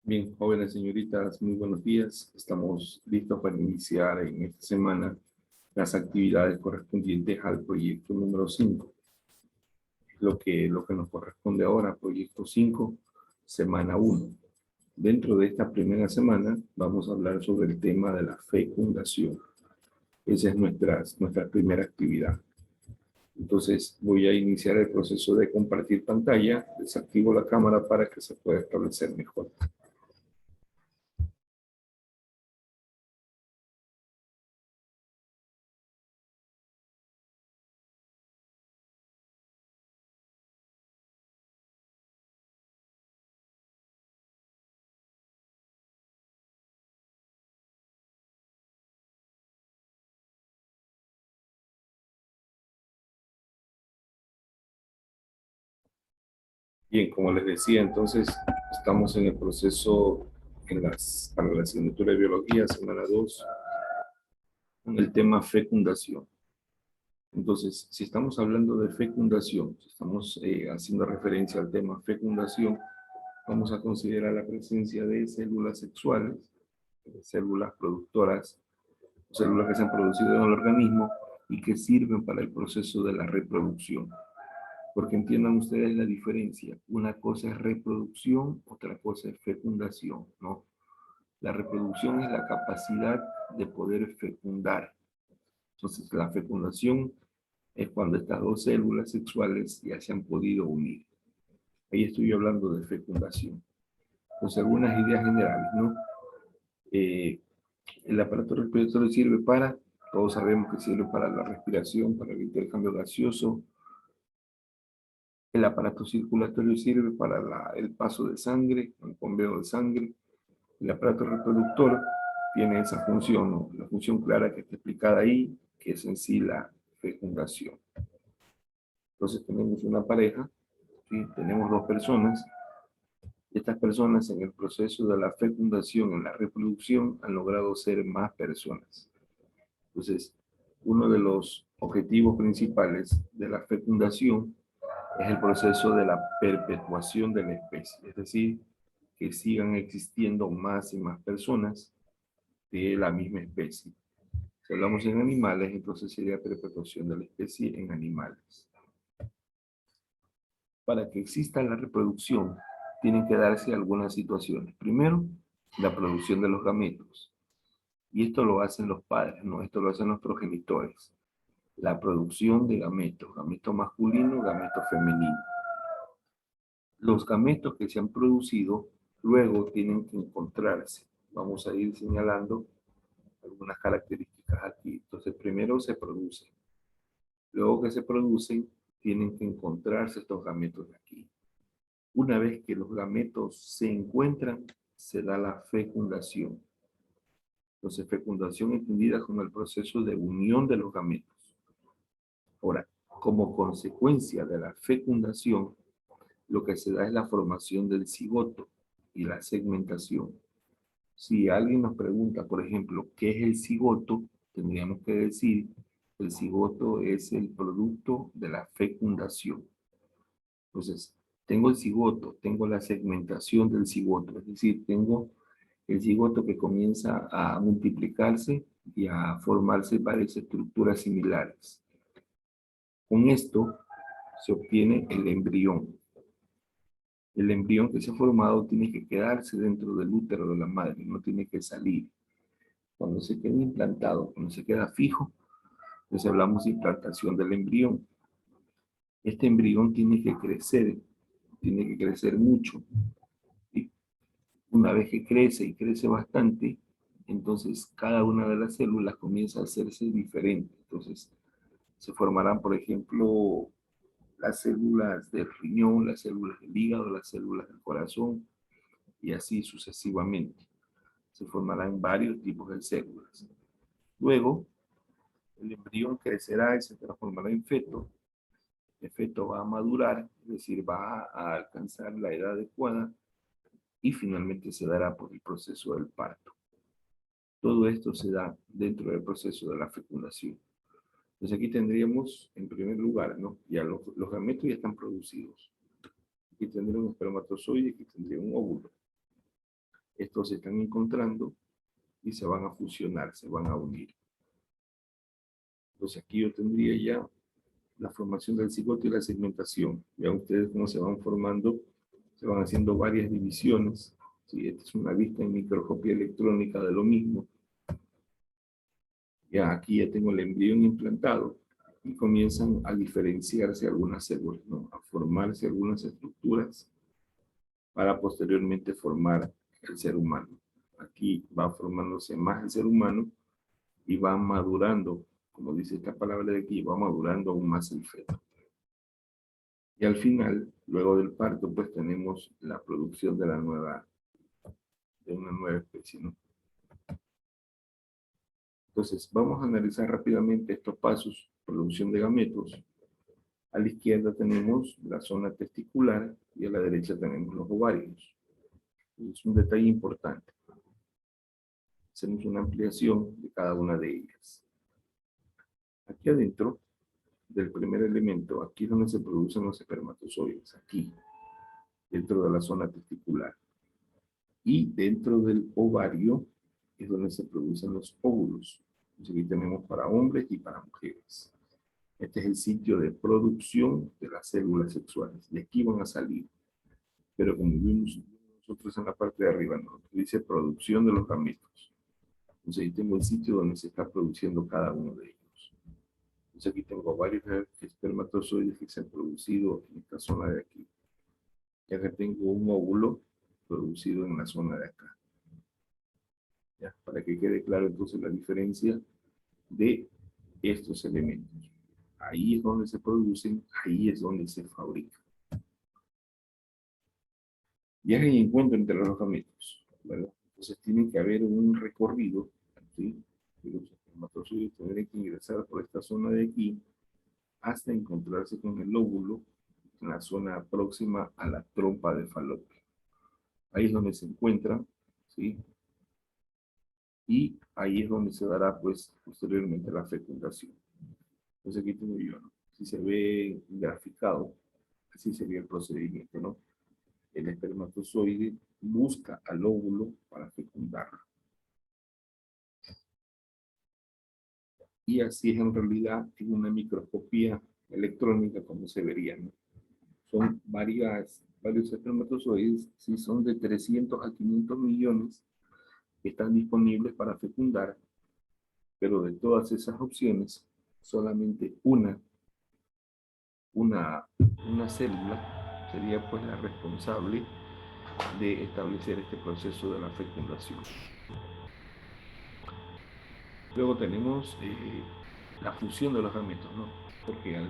Bien, jóvenes señoritas, muy buenos días. Estamos listos para iniciar en esta semana las actividades correspondientes al proyecto número 5. Lo que nos corresponde ahora, proyecto 5, semana 1. Dentro de esta primera semana vamos a hablar sobre el tema de la fecundación. Esa es nuestra primera actividad. Entonces voy a iniciar el proceso de compartir pantalla. Desactivo la cámara para que se pueda establecer mejor. Bien, como les decía, entonces estamos en el proceso para la asignatura de biología, semana 2, con el tema fecundación. Entonces, si estamos hablando de fecundación, si estamos haciendo referencia al tema fecundación, vamos a considerar la presencia de células sexuales, de células productoras, células que se han producido en el organismo y que sirven para el proceso de la reproducción. Porque entiendan ustedes la diferencia. Una cosa es reproducción, otra cosa es fecundación, ¿no? La reproducción es la capacidad de poder fecundar. Entonces, la fecundación es cuando estas dos células sexuales ya se han podido unir. Ahí estoy hablando de fecundación. Entonces, algunas ideas generales, ¿no? El aparato respiratorio sirve para, todos sabemos que sirve para la respiración, para el intercambio gaseoso. El aparato circulatorio sirve para el paso de sangre, el bombeo de sangre. El aparato reproductor tiene esa función, ¿no? La función clara que está explicada ahí, que es en sí la fecundación. Entonces tenemos una pareja, ¿sí? Tenemos dos personas. Estas personas en el proceso de la fecundación, en la reproducción, han logrado ser más personas. Entonces, uno de los objetivos principales de la fecundación es el proceso de la perpetuación de la especie, es decir, que sigan existiendo más y más personas de la misma especie. Si hablamos en animales, entonces sería perpetuación de la especie en animales. Para que exista la reproducción, tienen que darse algunas situaciones. Primero, la producción de los gametos. Y esto lo hacen los padres, ¿no? Esto lo hacen los progenitores. La producción de gametos, gameto masculino, gameto femenino. Los gametos que se han producido luego tienen que encontrarse. Vamos a ir señalando algunas características aquí. Entonces, primero se producen. Luego que se producen, tienen que encontrarse estos gametos de aquí. Una vez que los gametos se encuentran, se da la fecundación. Entonces, fecundación entendida como el proceso de unión de los gametos. Ahora, como consecuencia de la fecundación, lo que se da es la formación del cigoto y la segmentación. Si alguien nos pregunta, por ejemplo, ¿qué es el cigoto? Tendríamos que decir, el cigoto es el producto de la fecundación. Entonces, tengo el cigoto, tengo la segmentación del cigoto, es decir, tengo el cigoto que comienza a multiplicarse y a formarse varias estructuras similares. Con esto se obtiene el embrión. El embrión que se ha formado tiene que quedarse dentro del útero de la madre, no tiene que salir. Cuando se queda implantado, cuando se queda fijo, pues hablamos de implantación del embrión. Este embrión tiene que crecer mucho. Y una vez que crece y crece bastante, entonces cada una de las células comienza a hacerse diferente. Entonces se formarán, por ejemplo, las células del riñón, las células del hígado, las células del corazón, y así sucesivamente. Se formarán varios tipos de células. Luego, el embrión crecerá y se transformará en feto. El feto va a madurar, es decir, va a alcanzar la edad adecuada y finalmente se dará por el proceso del parto. Todo esto se da dentro del proceso de la fecundación. Entonces aquí tendríamos, en primer lugar, ¿no? Ya los gametos ya están producidos. Aquí tendría un espermatozoide, aquí tendría un óvulo. Estos se están encontrando y se van a fusionar, se van a unir. Entonces aquí yo tendría ya la formación del cigoto y la segmentación. Vean ustedes cómo se van formando, se van haciendo varias divisiones. ¿Sí? Esta es una vista en microscopía electrónica de lo mismo. Ya aquí ya tengo el embrión implantado y comienzan a diferenciarse algunas células, ¿no? A formarse algunas estructuras para posteriormente formar el ser humano. Aquí va formándose más el ser humano y va madurando, como dice esta palabra de aquí, va madurando aún más el feto. Y al final, luego del parto, pues tenemos la producción de una nueva especie, ¿no? Entonces, vamos a analizar rápidamente estos pasos. Producción de gametos. A la izquierda tenemos la zona testicular y a la derecha tenemos los ovarios. Es un detalle importante. Hacemos una ampliación de cada una de ellas. Aquí adentro del primer elemento, aquí es donde se producen los espermatozoides, aquí, dentro de la zona testicular. Y dentro del ovario es donde se producen los óvulos. Entonces aquí tenemos para hombres y para mujeres. Este es el sitio de producción de las células sexuales. Y aquí van a salir. Pero como vimos nosotros en la parte de arriba, ¿no? Dice producción de los gametos. Entonces ahí tengo el sitio donde se está produciendo cada uno de ellos. Entonces aquí tengo varios espermatozoides que se han producido en esta zona de aquí. Y acá tengo un óvulo producido en la zona de acá. ¿Ya? Para que quede claro entonces la diferencia de estos elementos. Ahí es donde se producen, ahí es donde se fabrican. Viaje y encuentro entre los gametos, ¿verdad? Entonces tiene que haber un recorrido, ¿sí? Que los espermatozoides tendrán que ingresar por esta zona de aquí hasta encontrarse con el óvulo en la zona próxima a la trompa de falopio. Ahí es donde se encuentran, ¿sí? Y ahí es donde se dará, pues, posteriormente la fecundación. Entonces aquí tengo yo, ¿no? Si se ve graficado, así sería el procedimiento, ¿no? El espermatozoide busca al óvulo para fecundarlo. Y así es en realidad en una microscopía electrónica como se vería, ¿no? Son varios espermatozoides, sí, son de 300 a 500 millones que están disponibles para fecundar, pero de todas esas opciones, solamente una célula sería pues la responsable de establecer este proceso de la fecundación. Luego tenemos la fusión de los gametos, ¿no? Porque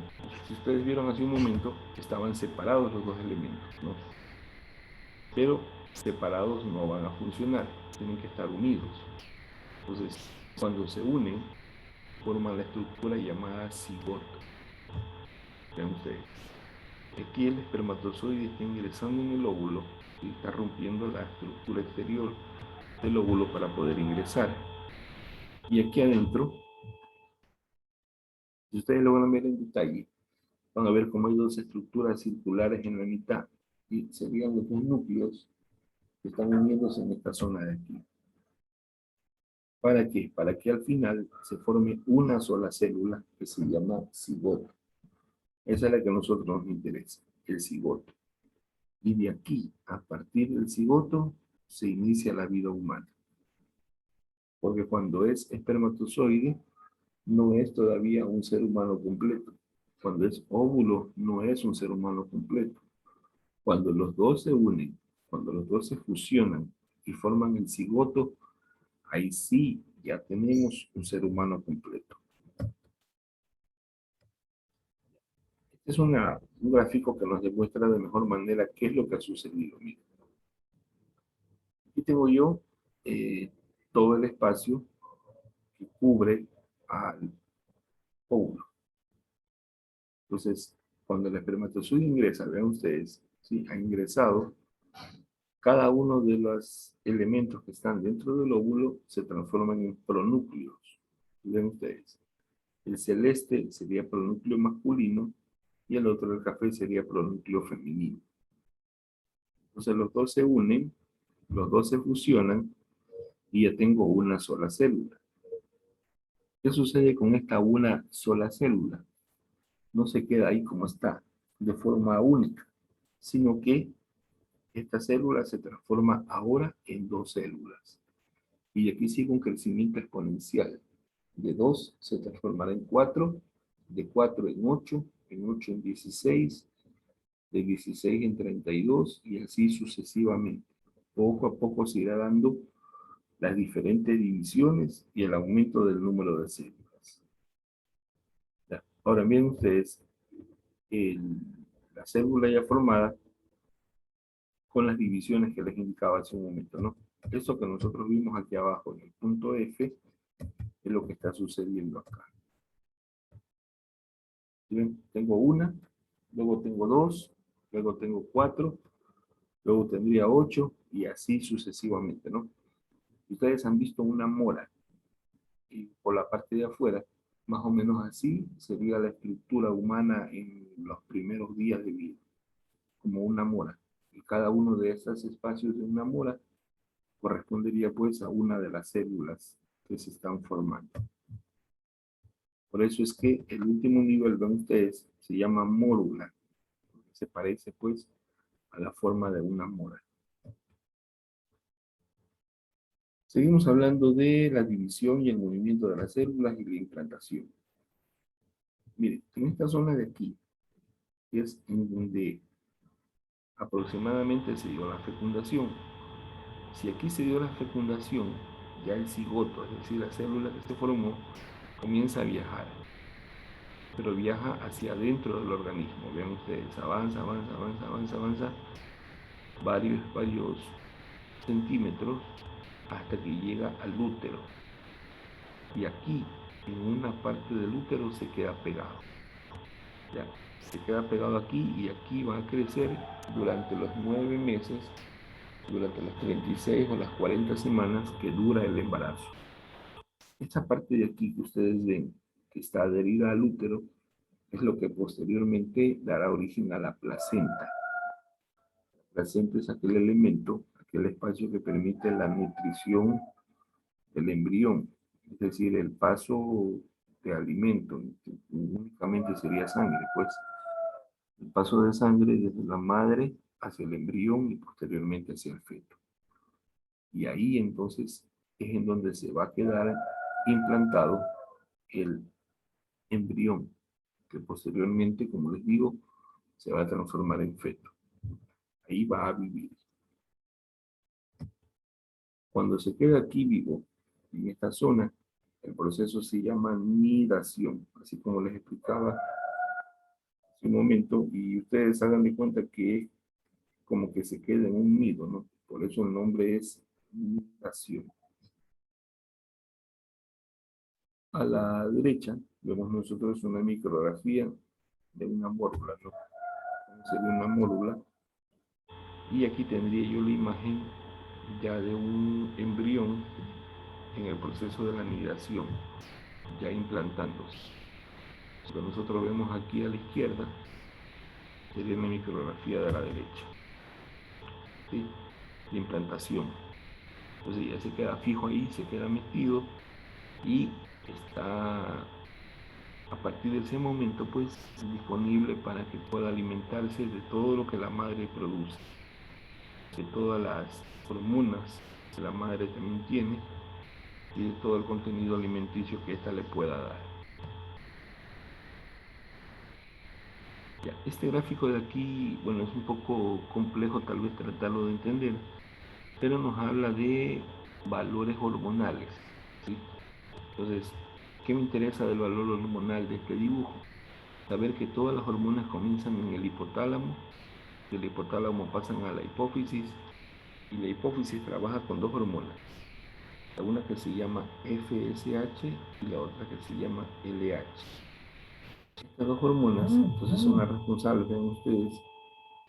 si ustedes vieron hace un momento, estaban separados los dos elementos, ¿no? Pero separados no van a funcionar, tienen que estar unidos. Entonces, cuando se unen, forman la estructura llamada cigoto. Vean ustedes. Aquí el espermatozoide está ingresando en el óvulo y está rompiendo la estructura exterior del óvulo para poder ingresar. Y aquí adentro, si ustedes lo van a ver en detalle, van a ver cómo hay dos estructuras circulares en la mitad y serían los dos núcleos que están uniéndose en esta zona de aquí. ¿Para qué? Para que al final se forme una sola célula que se llama cigoto. Esa es la que a nosotros nos interesa, el cigoto. Y de aquí, a partir del cigoto, se inicia la vida humana. Porque cuando es espermatozoide, no es todavía un ser humano completo. Cuando es óvulo, no es un ser humano completo. Cuando los dos se unen, cuando los dos se fusionan y forman el cigoto, ahí sí ya tenemos un ser humano completo. Este es un gráfico que nos demuestra de mejor manera qué es lo que ha sucedido. Miren. Aquí tengo yo todo el espacio que cubre al óvulo. Entonces, cuando el espermatozoide ingresa, vean ustedes, ¿sí? Ha ingresado, cada uno de los elementos que están dentro del óvulo se transforman en pronúcleos. Vean ustedes. El celeste sería pronúcleo masculino y el otro, el café, sería pronúcleo femenino. Entonces los dos se unen Los dos se fusionan y ya tengo una sola célula. ¿Qué sucede con esta una sola célula? No se queda ahí como está, de forma única, sino que esta célula se transforma ahora en dos células. Y aquí sigue un crecimiento exponencial. De 2 se transformará en 4, de 4 en 8 en 16, de 16 en 32 y así sucesivamente. Poco a poco se irá dando las diferentes divisiones y el aumento del número de células. Ya. Ahora miren ustedes la célula ya formada con las divisiones que les indicaba hace un momento, ¿no? Eso que nosotros vimos aquí abajo en el punto F es lo que está sucediendo acá. ¿Ven? Tengo una, luego tengo dos, luego tengo cuatro, luego tendría 8 y así sucesivamente, ¿no? Ustedes han visto una mora y por la parte de afuera, más o menos así sería la estructura humana en los primeros días de vida, como una mora. Y cada uno de esos espacios de una mora correspondería pues a una de las células que se están formando. Por eso es que el último nivel, ven ustedes, se llama mórula. Se parece pues a la forma de una mora. Seguimos hablando de la división y el movimiento de las células y la implantación. Miren, en esta zona de aquí es en donde aproximadamente se dio la fecundación. Si aquí se dio la fecundación, ya el cigoto, es decir, la célula que se formó, comienza a viajar, pero viaja hacia adentro del organismo. Vean ustedes, avanza, avanza, avanza, avanza, avanza, varios centímetros hasta que llega al útero. Y aquí, en una parte del útero, se queda pegado. Ya, se queda pegado aquí y aquí va a crecer durante los 9 meses, durante las 36 o las 40 semanas que dura el embarazo. Esta parte de aquí que ustedes ven, que está adherida al útero, es lo que posteriormente dará origen a la placenta. La placenta es aquel elemento, aquel espacio que permite la nutrición del embrión, es decir, el paso de alimento, únicamente sería sangre, pues el paso de sangre desde la madre hacia el embrión y posteriormente hacia el feto. Y ahí entonces es en donde se va a quedar implantado el embrión, que posteriormente, como les digo, se va a transformar en feto. Ahí va a vivir. Cuando se queda aquí vivo, en esta zona, el proceso se llama nidación, así como les explicaba hace un momento, y ustedes hagan de cuenta que es como que se queda en un nido, ¿no? Por eso el nombre es nidación. A la derecha vemos nosotros una micrografía de una mórula, ¿no? Sería una mórula. Y aquí tendría yo la imagen ya de un embrión en el proceso de la nidación, ya implantándose. Lo que nosotros vemos aquí a la izquierda sería una micrografía de la derecha. ¿Sí? De implantación. Entonces ya se queda fijo ahí, se queda metido y está a partir de ese momento pues disponible para que pueda alimentarse de todo lo que la madre produce, de todas las hormonas que la madre también tiene y de todo el contenido alimenticio que ésta le pueda dar. Ya, este gráfico de aquí, bueno, es un poco complejo tal vez tratarlo de entender, pero nos habla de valores hormonales, ¿sí? Entonces, ¿qué me interesa del valor hormonal de este dibujo? Saber que todas las hormonas comienzan en el hipotálamo, del hipotálamo pasan a la hipófisis, y la hipófisis trabaja con dos hormonas, una que se llama FSH y la otra que se llama LH. Estas dos hormonas entonces son las responsables, ven ustedes,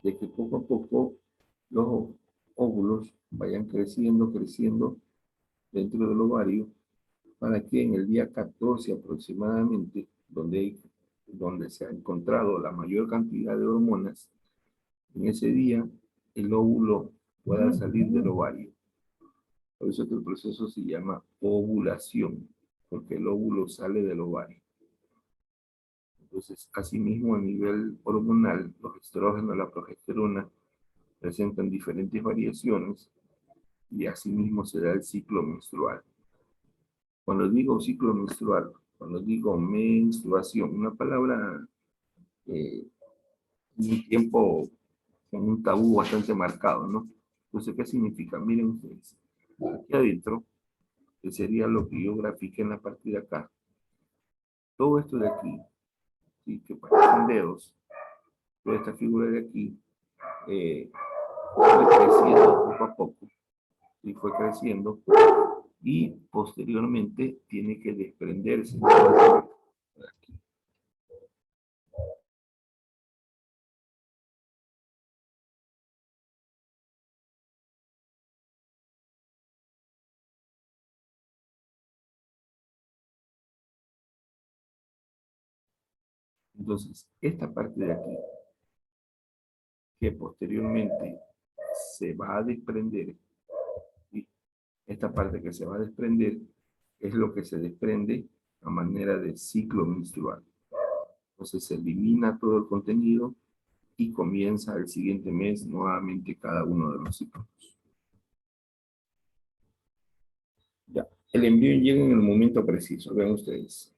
de que poco a poco los óvulos vayan creciendo, creciendo dentro del ovario, para que en el día 14 aproximadamente, donde se ha encontrado la mayor cantidad de hormonas, en ese día el óvulo pueda salir del ovario. Por eso que el proceso se llama ovulación, porque el óvulo sale del ovario. Entonces, asimismo, a nivel hormonal, los estrógenos, la progesterona, presentan diferentes variaciones y asimismo se da el ciclo menstrual. Cuando digo ciclo menstrual, cuando digo menstruación, una palabra un tiempo con un tabú bastante marcado, ¿no? Entonces, ¿qué significa? Miren ustedes, aquí adentro, que sería lo que yo grafiqué en la parte de acá, todo esto de aquí, ¿sí? Que parecen dedos, toda esta figura de aquí, fue creciendo poco a poco, y fue creciendo, y posteriormente tiene que desprenderse. Entonces, esta parte de aquí, que posteriormente se va a desprender, y esta parte que se va a desprender es lo que se desprende a manera de ciclo menstrual. Entonces se elimina todo el contenido y comienza el siguiente mes nuevamente cada uno de los ciclos. Ya, el embrión llega en el momento preciso, vean ustedes.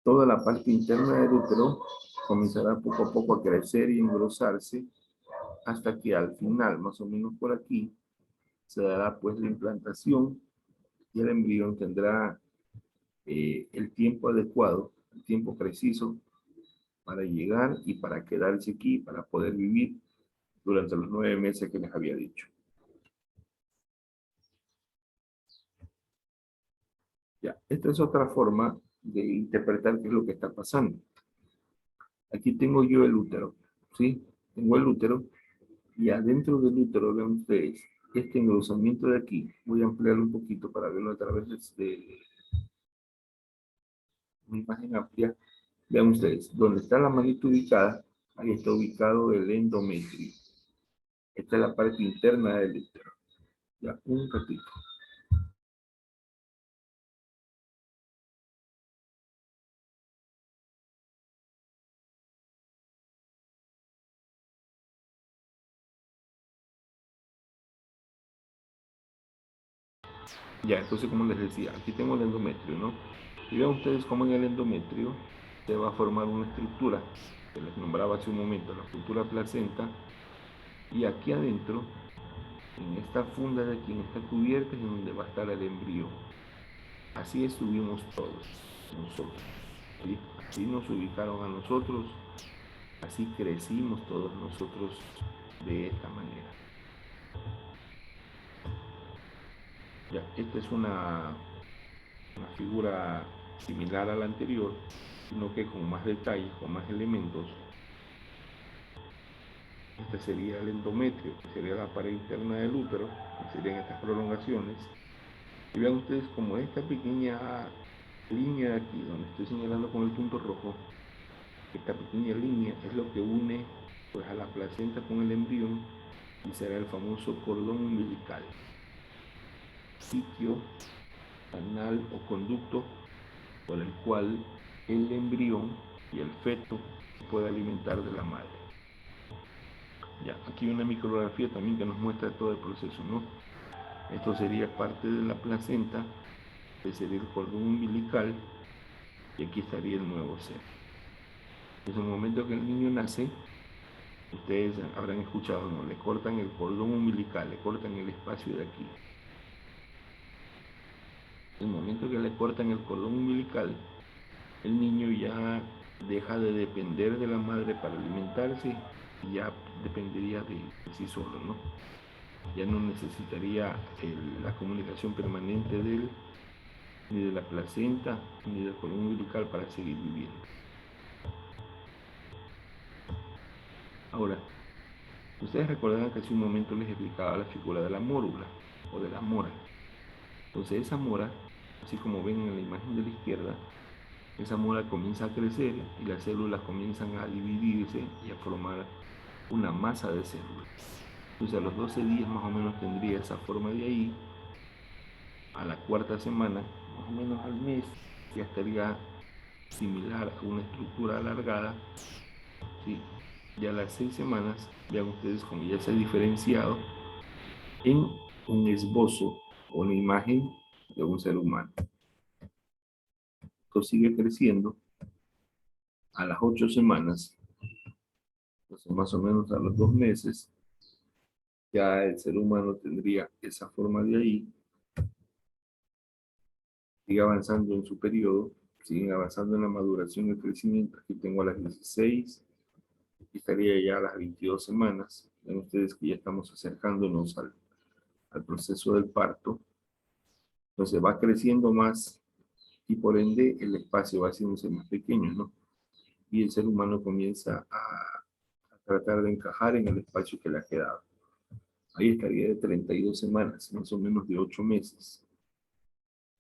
Toda la parte interna del útero comenzará poco a poco a crecer y engrosarse hasta que al final, más o menos por aquí, se dará pues la implantación y el embrión tendrá el tiempo adecuado, el tiempo preciso para llegar y para quedarse aquí, para poder vivir durante los 9 meses que les había dicho. Ya, esta es otra forma de interpretar qué es lo que está pasando. Aquí tengo yo el útero, ¿sí? Tengo el útero y adentro del útero, vean ustedes, este engrosamiento de aquí, voy a ampliarlo un poquito para verlo a través de una imagen amplia. Vean ustedes, donde está la manito ubicada, ahí está ubicado el endometrio. Esta es la parte interna del útero. Ya, un ratito. Ya, entonces como les decía, aquí tengo el endometrio, ¿no? Y vean ustedes cómo en el endometrio se va a formar una estructura, que les nombraba hace un momento, la estructura placenta, y aquí adentro, en esta funda de aquí, en esta cubierta, es donde va a estar el embrión. Así estuvimos todos, nosotros. ¿Sí? Así nos ubicaron a nosotros, así crecimos todos nosotros de esta manera. Ya, esta es una figura similar a la anterior, sino que con más detalles, con más elementos. Este sería el endometrio, que sería la pared interna del útero, que serían estas prolongaciones. Y vean ustedes como esta pequeña línea de aquí, donde estoy señalando con el punto rojo, esta pequeña línea es lo que une pues, a la placenta con el embrión y será el famoso cordón umbilical, sitio, canal o conducto por el cual el embrión y el feto se puede alimentar de la madre. Ya, aquí hay una micrografía también que nos muestra todo el proceso, ¿no? Esto sería parte de la placenta, que sería el cordón umbilical, y aquí estaría el nuevo ser. Desde el momento que el niño nace, ustedes habrán escuchado, ¿no? Le cortan el cordón umbilical, le cortan el espacio de aquí. En el momento que le cortan el cordón umbilical, el niño ya deja de depender de la madre para alimentarse y ya dependería de sí solo, ¿no? Ya no necesitaría la comunicación permanente de él, ni de la placenta, ni del cordón umbilical para seguir viviendo. Ahora, ustedes recordarán que hace un momento les explicaba la figura de la mórula o de la mora. Entonces esa mora, así como ven en la imagen de la izquierda, esa mora comienza a crecer y las células comienzan a dividirse y a formar una masa de células. Entonces a los 12 días más o menos tendría esa forma de ahí. A la cuarta semana, más o menos al mes, ya estaría similar a una estructura alargada. ¿Sí? Ya a las 6 semanas, vean ustedes como ya se ha diferenciado en un esbozo o una imagen de un ser humano. Esto sigue creciendo a las 8 semanas, entonces más o menos a los 2 meses, ya el ser humano tendría esa forma de ahí, sigue avanzando en su periodo, siguen avanzando en la maduración y el crecimiento. Aquí tengo a las 16, y estaría ya a las 22 semanas. Ven ustedes que ya estamos acercándonos al proceso del parto. Entonces va creciendo más y por ende el espacio va haciéndose más pequeño, ¿no? Y el ser humano comienza a tratar de encajar en el espacio que le ha quedado. Ahí estaría de 32 semanas, más o menos de 8 meses.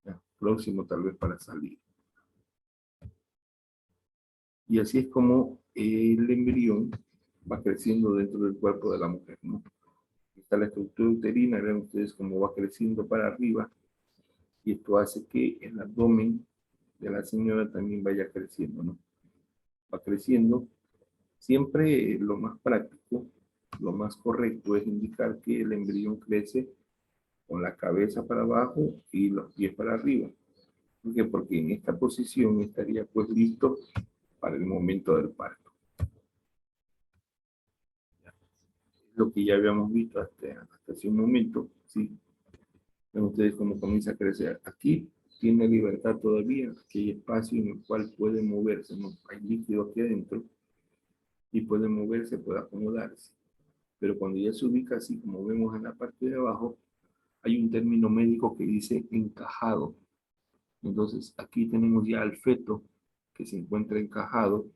Ya, próximo tal vez para salir. Y así es como el embrión va creciendo dentro del cuerpo de la mujer, ¿no? Está la estructura uterina, vean ustedes cómo va creciendo para arriba, y esto hace que el abdomen de la señora también vaya creciendo, ¿no? Va creciendo. Siempre lo más práctico, lo más correcto es indicar que el embrión crece con la cabeza para abajo y los pies para arriba. ¿Por qué? Porque en esta posición estaría pues listo para el momento del parto. Lo que ya habíamos visto hasta hace un momento, ¿sí? Ven ustedes cómo comienza a crecer. Aquí tiene libertad todavía, aquí hay espacio en el cual puede moverse, ¿no? Hay líquido aquí adentro y puede moverse, puede acomodarse. Pero cuando ya se ubica así como vemos en la parte de abajo, hay un término médico que dice encajado. Entonces aquí tenemos ya al feto que se encuentra encajado,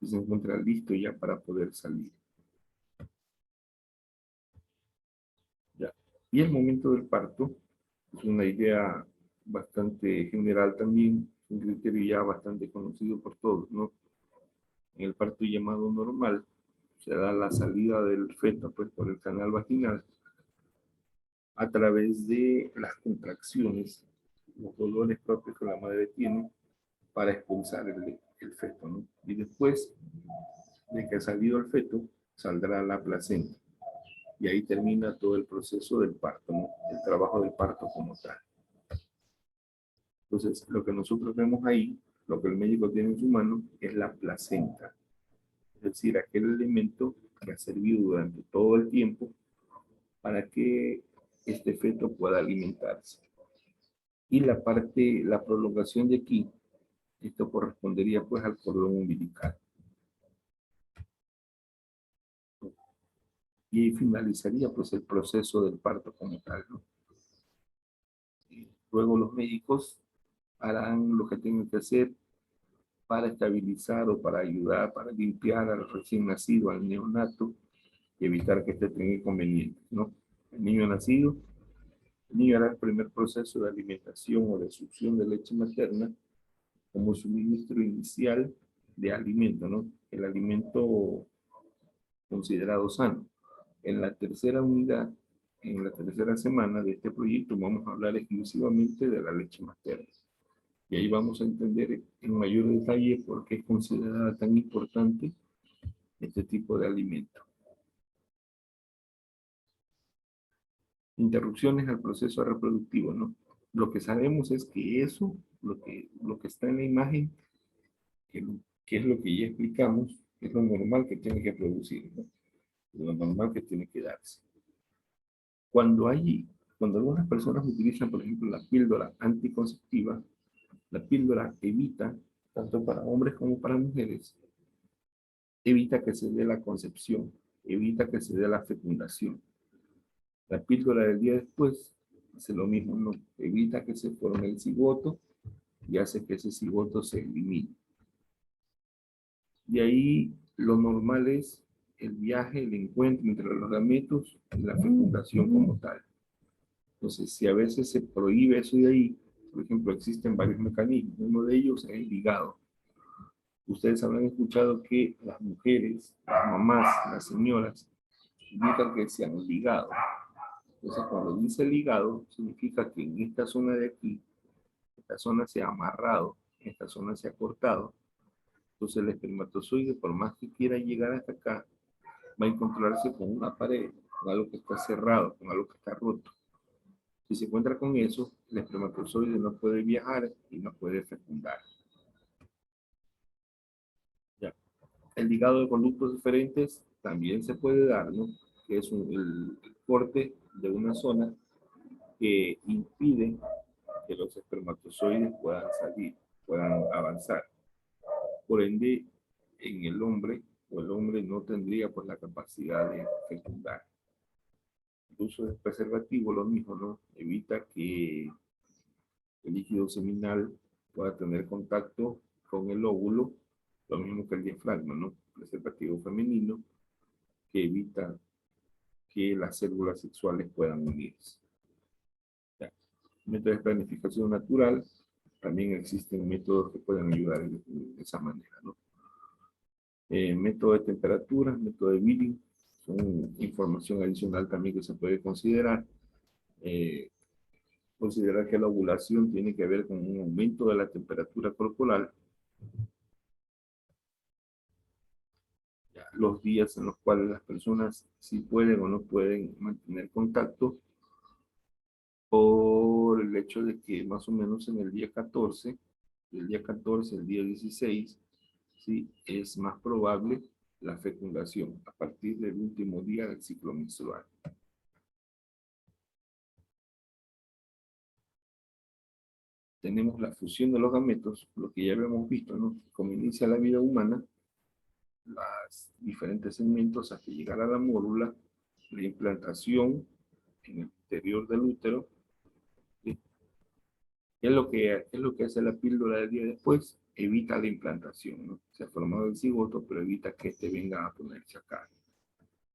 que se encuentra listo ya para poder salir. Ya. Y el momento del parto es una idea bastante general también, un criterio ya bastante conocido por todos, ¿no? En el parto llamado normal se da la salida del feto pues, por el canal vaginal a través de las contracciones, los dolores propios que la madre tiene para expulsar el feto, ¿no? Y después de que ha salido el feto, saldrá la placenta. Y ahí termina todo el proceso del parto, ¿no? El trabajo del parto como tal. Entonces, lo que nosotros vemos ahí, lo que el médico tiene en su mano, es la placenta. Es decir, aquel elemento que ha servido durante todo el tiempo para que este feto pueda alimentarse. Y la prolongación de aquí, esto correspondería pues al cordón umbilical. Y ahí finalizaría pues el proceso del parto como tal, ¿no? Y luego los médicos harán lo que tengan que hacer para estabilizar o para ayudar, para limpiar al recién nacido, al neonato, y evitar que este tenga inconvenientes, ¿no? El niño nacido, el niño hará el primer proceso de alimentación o de succión de leche materna como suministro inicial de alimento, ¿no? El alimento considerado sano. En la tercera unidad, en la tercera semana de este proyecto, vamos a hablar exclusivamente de la leche materna. Y ahí vamos a entender en mayor detalle por qué es considerada tan importante este tipo de alimento. Interrupciones al proceso reproductivo, ¿no? Lo que sabemos es que eso, lo que está en la imagen, que, que es lo que ya explicamos, es lo normal que tiene que producir, ¿no? Lo normal que tiene que darse. Cuando cuando algunas personas utilizan, por ejemplo, la píldora anticonceptiva, la píldora evita, tanto para hombres como para mujeres, evita que se dé la concepción, evita que se dé la fecundación. La píldora del día después hace lo mismo, no evita que se forme el cigoto y hace que ese cigoto se elimine. Y ahí lo normal es el viaje, el encuentro entre los gametos y la fecundación como tal. Entonces, si a veces se prohíbe eso de ahí, por ejemplo, existen varios mecanismos. Uno de ellos es el ligado. Ustedes habrán escuchado que las mujeres, las mamás, las señoras, indica que se han ligado. Entonces, cuando dice ligado, significa que en esta zona de aquí, esta zona se ha amarrado, esta zona se ha cortado. Entonces, el espermatozoide, por más que quiera llegar hasta acá, va a encontrarse con una pared, con algo que está cerrado, con algo que está roto. Si se encuentra con eso, el espermatozoide no puede viajar y no puede fecundar. Ya. El ligado de conductos diferentes también se puede dar, ¿no? Que es el corte de una zona que impide que los espermatozoides puedan salir, puedan avanzar. Por ende, en el hombre, o el hombre no tendría pues la capacidad de fecundar. El uso del preservativo, lo mismo, ¿no? Evita que el líquido seminal pueda tener contacto con el óvulo, lo mismo que el diafragma, ¿no? Preservativo femenino que evita que las células sexuales puedan unirse. Ya. Métodos de planificación natural, también existen métodos que pueden ayudar de esa manera, ¿no? Método de temperatura, método de Billing, son información adicional también que se puede considerar. Considerar que la ovulación tiene que ver con un aumento de la temperatura corporal, los días en los cuales las personas sí pueden o no pueden mantener contacto, por el hecho de que más o menos en el día 14, del día 14 al día 16, sí, es más probable la fecundación a partir del último día del ciclo menstrual. Tenemos la fusión de los gametos, lo que ya habíamos visto, ¿no? Como inicia la vida humana, los diferentes segmentos hasta llegar a la mórula, la implantación en el interior del útero. ¿Sí? ¿Qué es lo que hace la píldora del día después? Evita la implantación, ¿no? Se ha formado el cigoto, pero evita que este venga a ponerse acá.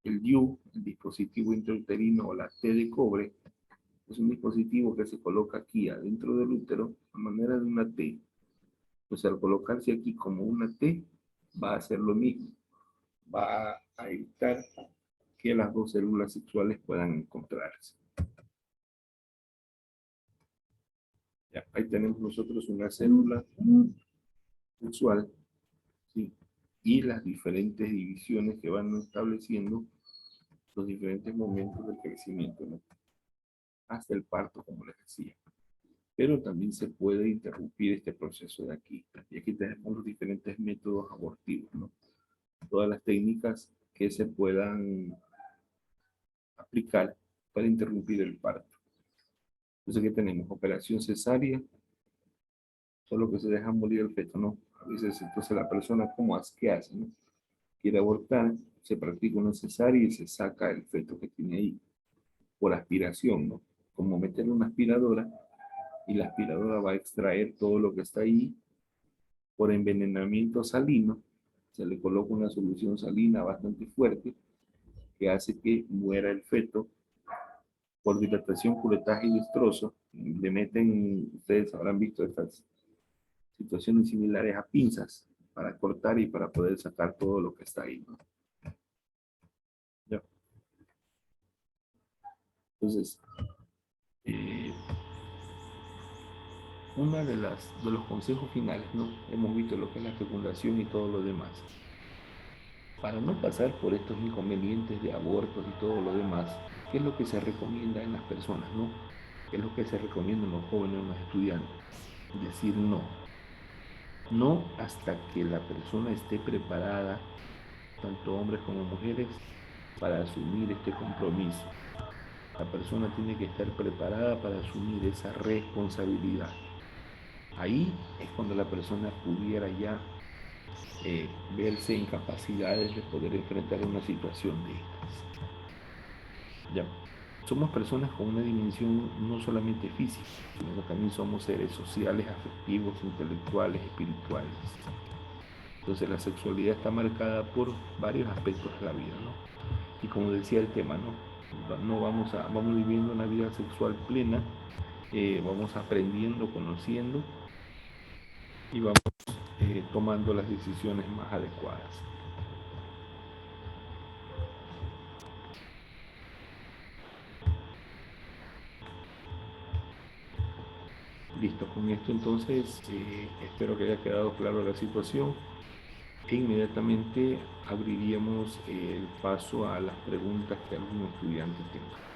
El DIU, el dispositivo intrauterino o la T de cobre, es un dispositivo que se coloca aquí adentro del útero a manera de una T. Entonces, al colocarse aquí como una T, va a hacer lo mismo. Va a evitar que las dos células sexuales puedan encontrarse. Ya, ahí tenemos nosotros una célula sexual, ¿sí? Y las diferentes divisiones que van estableciendo los diferentes momentos del crecimiento, ¿no? Hasta el parto, como les decía. Pero también se puede interrumpir este proceso de aquí. Y aquí tenemos los diferentes métodos abortivos, ¿no? Todas las técnicas que se puedan aplicar para interrumpir el parto. Entonces, ¿qué tenemos? Operación cesárea, solo que se deja morir el feto, ¿no? A veces, entonces, la persona, ¿qué hace, no? Quiere abortar, se practica una cesárea y se saca el feto que tiene ahí, por aspiración, ¿no? Como meterle una aspiradora, y la aspiradora va a extraer todo lo que está ahí por envenenamiento salino. Se le coloca una solución salina bastante fuerte que hace que muera el feto por dilatación, curetaje y destrozo. Le meten, ustedes habrán visto estas situaciones similares a pinzas para cortar y para poder sacar todo lo que está ahí, ¿no? ¿Ya? Entonces, eh, una de los consejos finales, ¿no? Hemos visto lo que es la fecundación y todo lo demás. Para no pasar por estos inconvenientes de abortos y todo lo demás, ¿qué es lo que se recomienda en las personas, no? ¿Qué es lo que se recomienda en los jóvenes, en los estudiantes? Decir no. No hasta que la persona esté preparada, tanto hombres como mujeres, para asumir este compromiso. La persona tiene que estar preparada para asumir esa responsabilidad. Ahí es cuando la persona pudiera ya verse en capacidades de poder enfrentar una situación de estas. Ya. Somos personas con una dimensión no solamente física, sino que también somos seres sociales, afectivos, intelectuales, espirituales. Entonces la sexualidad está marcada por varios aspectos de la vida, ¿no? Y como decía el tema, ¿no? Vamos viviendo una vida sexual plena, vamos aprendiendo, conociendo y vamos tomando las decisiones más adecuadas. Listo, con esto entonces espero que haya quedado claro la situación e inmediatamente abriríamos el paso a las preguntas que algún estudiante tenga.